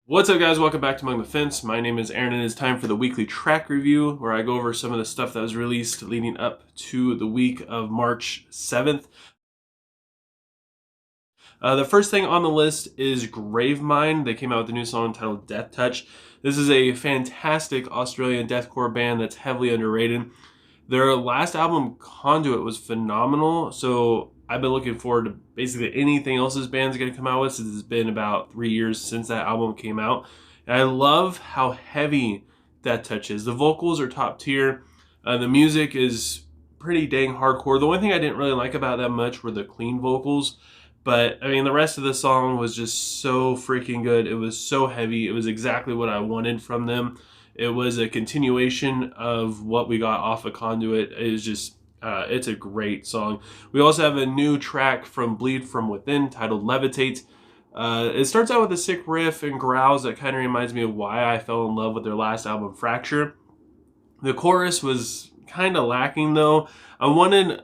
What's up, guys? Welcome back to Among the Fence. My name is Aaron, and it's time for the weekly track review where I go over some of the stuff that was released leading up to the week of March 7th. The first thing on the list is Gravemind. They came out with a new song titled Deathtouch. This is a fantastic Australian deathcore band that's heavily underrated. Their last album, Conduit, was phenomenal, so I've been looking forward to basically anything else this band's going to come out with, since it's been about 3 years since that album came out. And I love how heavy Deathtouch is. The vocals are top tier. The music is pretty dang hardcore. The only thing I didn't really like about that much were the clean vocals. But, I mean, the rest of the song was just so freaking good. It was so heavy. It was exactly what I wanted from them. It was a continuation of what we got off of Conduit. It is just, it's a great song. We also have a new track from Bleed From Within titled Levitate. It starts out with a sick riff and growls that kind of reminds me of why I fell in love with their last album, Fracture. The chorus was kind of lacking, though. I wanted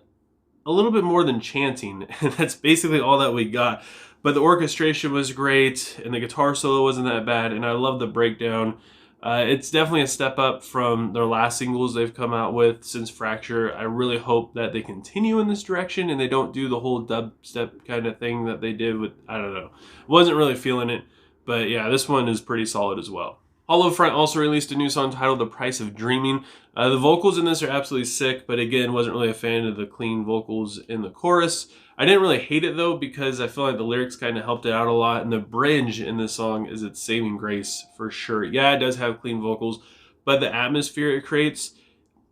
a little bit more than chanting, and that's basically all that we got. But the orchestration was great, and the guitar solo wasn't that bad, and I love the breakdown. It's definitely a step up from their last singles they've come out with since Fracture. I really hope that they continue in this direction and they don't do the whole dubstep kind of thing that they did with, I don't know. Wasn't really feeling it, but yeah, this one is pretty solid as well. Hollow Front also released a new song titled The Price of Dreaming. The vocals in this are absolutely sick, but again, wasn't really a fan of the clean vocals in the chorus. I didn't really hate it though, because I feel like the lyrics kind of helped it out a lot, and the bridge in this song is its saving grace for sure. Yeah, it does have clean vocals, but the atmosphere it creates,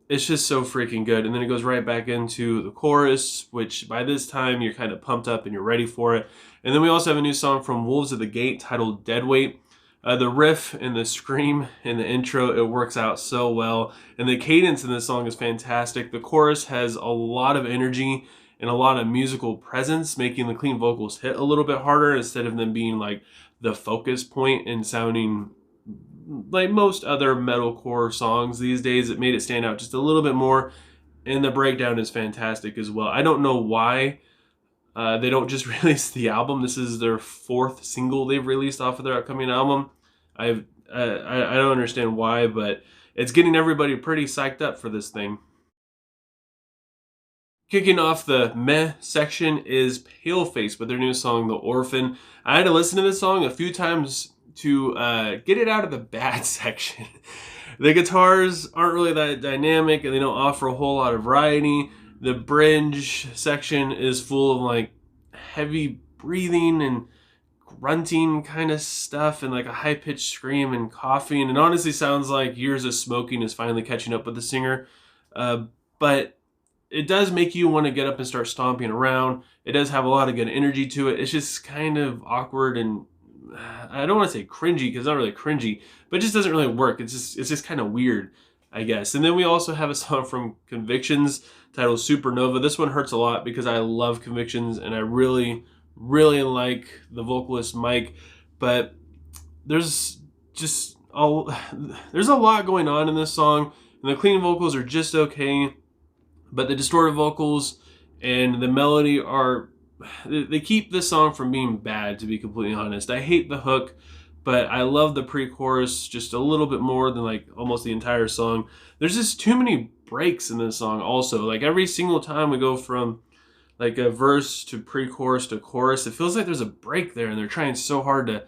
it's just so freaking good. And then it goes right back into the chorus, which by this time you're kind of pumped up and you're ready for it. And then we also have a new song from Wolves of the Gate titled Deadweight. The riff and the scream in the intro, it works out so well. And the cadence in this song is fantastic. The chorus has a lot of energy and a lot of musical presence, making the clean vocals hit a little bit harder instead of them being like the focus point and sounding like most other metalcore songs these days. It made it stand out just a little bit more, and the breakdown is fantastic as well. I don't know why they don't just release the album. This is their 4th single they've released off of their upcoming album. I don't understand why, but it's getting everybody pretty psyched up for this thing. Kicking off the meh section is Paleface with their new song, The Orphan. I had to listen to this song a few times to get it out of the bad section. The guitars aren't really that dynamic, and they don't offer a whole lot of variety. The bridge section is full of like heavy breathing and grunting kind of stuff, and like a high-pitched scream and coughing. And it honestly sounds like years of smoking is finally catching up with the singer. But it does make you want to get up and start stomping around. It does have a lot of good energy to it. It's just kind of awkward, and I don't want to say cringy, because it's not really cringy, but it just doesn't really work. It's just kind of weird, I guess. And then we also have a song from Convictions titled Supernova. This one hurts a lot because I love Convictions and I really, really like the vocalist Mike, but there's a lot going on in this song, and the clean vocals are just okay. But the distorted vocals and the melody they keep this song from being bad, to be completely honest. I hate the hook, but I love the pre-chorus just a little bit more than like almost the entire song. There's just too many breaks in this song also. Like every single time we go from like a verse to pre-chorus to chorus, it feels like there's a break there, and they're trying so hard to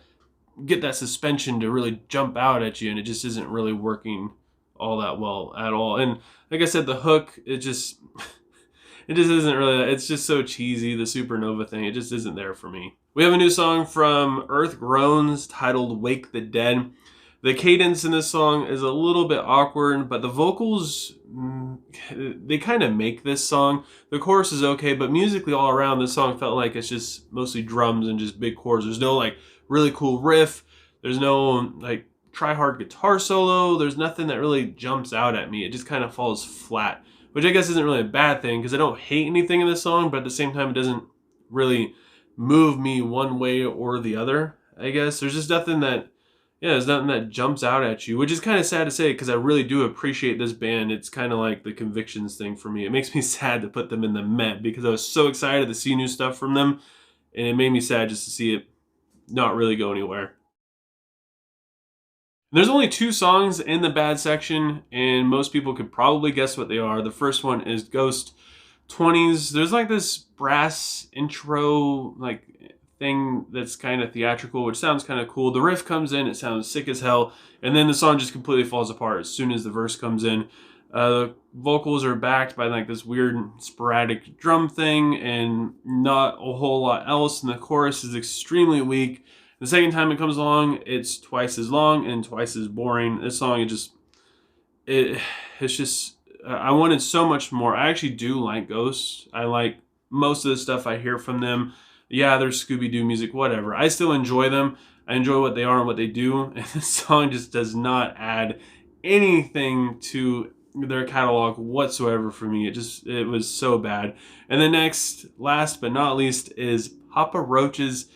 get that suspension to really jump out at you, and it just isn't really working all that well at all. And like I said, the hook, it just isn't really, it's just so cheesy. The Supernova thing, it just isn't there for me. We have a new song from Earth, Groans titled Wake the Dead. The cadence in this song is a little bit awkward, but the vocals, they kind of make this song. The chorus is okay, but musically all around, this song felt like it's just mostly drums and just big chords. There's no like really cool riff. There's no like try-hard guitar solo. There's nothing that really jumps out at me. It just kind of falls flat, which I guess isn't really a bad thing, because I don't hate anything in this song, but at the same time, it doesn't really move me one way or the other, I guess. There's just nothing that, there's nothing that jumps out at you, which is kind of sad to say, because I really do appreciate this band. It's kind of like the Convictions thing for me. It makes me sad to put them in the Met, because I was so excited to see new stuff from them, and it made me sad just to see it not really go anywhere. There's only 2 songs in the bad section, and most people could probably guess what they are. The first one is Ghost 20s. There's like this brass intro like thing that's kind of theatrical, which sounds kind of cool. The riff comes in, it sounds sick as hell, and then the song just completely falls apart as soon as the verse comes in. The vocals are backed by like this weird sporadic drum thing and not a whole lot else, and the chorus is extremely weak. The second time it comes along, it's twice as long and twice as boring. This song, it's just, I wanted so much more. I actually do like Ghosts. I like most of the stuff I hear from them. Yeah, there's Scooby-Doo music, whatever. I still enjoy them. I enjoy what they are and what they do. And this song just does not add anything to their catalog whatsoever for me. It was so bad. And the next, last but not least, is Papa Roach's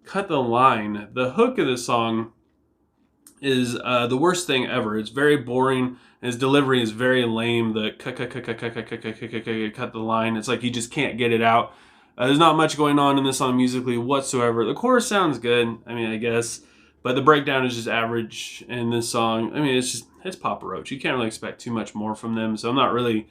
Cut the Line. The hook of the song is the worst thing ever. It's very boring. His delivery is very lame. The cut the line. It's like he just can't get it out. There's not much going on in this song musically whatsoever. The chorus sounds good, I mean, I guess, but the breakdown is just average in this song. I mean, it's Papa Roach. You can't really expect too much more from them, so I'm not really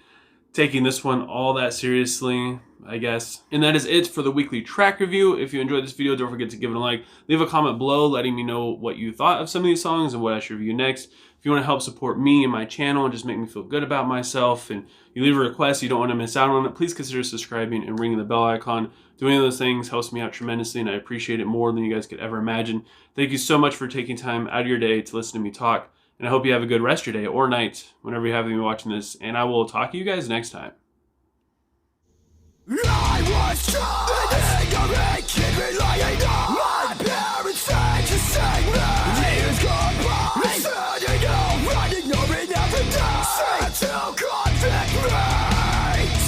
taking this one all that seriously, I guess. And that is it for the weekly track review. If you enjoyed this video, don't forget to give it a like. Leave a comment below letting me know what you thought of some of these songs and what I should review next. If you want to help support me and my channel and just make me feel good about myself, and you leave a request, you don't want to miss out on it, please consider subscribing and ringing the bell icon. Doing those things helps me out tremendously, and I appreciate it more than you guys could ever imagine. Thank you so much for taking time out of your day to listen to me talk. And I hope you have a good rest of your day or night whenever you happen to be watching this. And I will talk to you guys next time. I was trapped in ignorant kid relying on my parents said to save me. Years gone by, standing out, ignoring everything. Seem to convict me.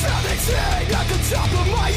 17 at the top of my